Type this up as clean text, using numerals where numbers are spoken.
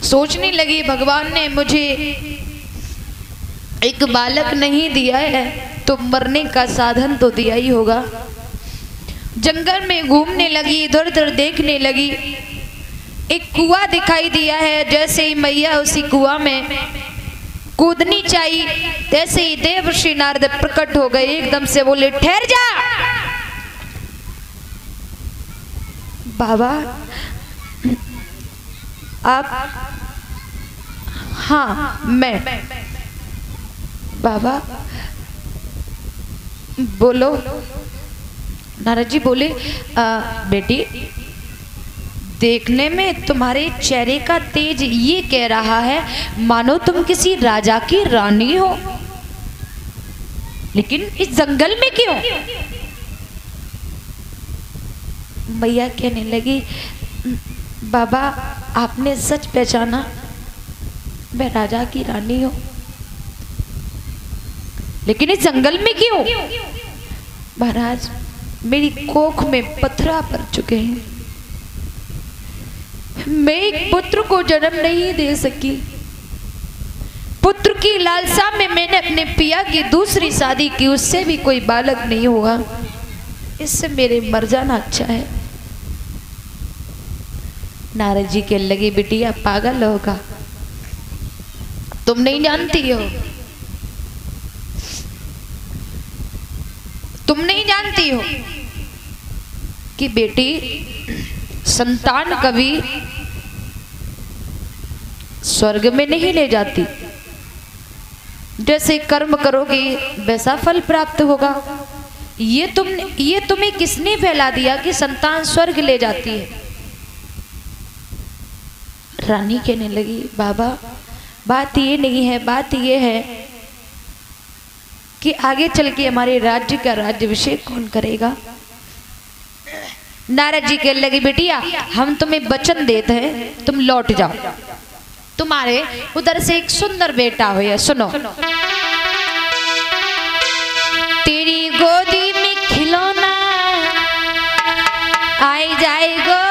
सोचने लगी भगवान ने मुझे एक बालक नहीं दिया है तो मरने का साधन तो दिया ही होगा। जंगल में घूमने लगी, इधर उधर देखने लगी। एक कुआं दिखाई दिया है, जैसे ही मैया उसी कुआं में कूदनी चाहिए तैसे ही देवर्षि नारद प्रकट हो गए। एकदम से बोले, ठहर जा बाबा, आप? हाँ मैं। बाबा बोलो। नारद जी बोले, बेटी देखने में तुम्हारे चेहरे का तेज ये कह रहा है मानो तुम किसी राजा की रानी हो, लेकिन इस जंगल में क्यों? मैया कहने लगी, बाबा आपने सच पहचाना, मैं राजा की रानी हूं, लेकिन इस जंगल में क्यों? महाराज मेरी कोख में पत्थरा पड़ चुके हैं, मैं एक पुत्र को जन्म नहीं दे सकी। पुत्र की लालसा में मैंने अपने पिया की दूसरी शादी की, उससे भी कोई बालक नहीं हुआ, इससे मेरे मर जाना अच्छा है। नारद जी के लगे, बिटिया पागल होगा, तुम नहीं जानती हो, तुम नहीं जानती हो कि बेटी संतान कभी स्वर्ग में नहीं ले जाती, जैसे कर्म करोगी वैसा फल प्राप्त होगा। ये तुम्हें किसने फैला दिया कि संतान स्वर्ग ले जाती है? रानी कहने लगी, बाबा बात ये नहीं है, बात ये है कि आगे चल के हमारे राज्य का राज्याभिषेक कौन करेगा। नारद जी कहने लगे, बेटिया हम तुम्हें वचन देते हैं, तुम लौट जाओ, तुम्हारे उधर से एक सुंदर बेटा हुआ, सुनो। तेरी गोदी में खिलौना आई जाएगा,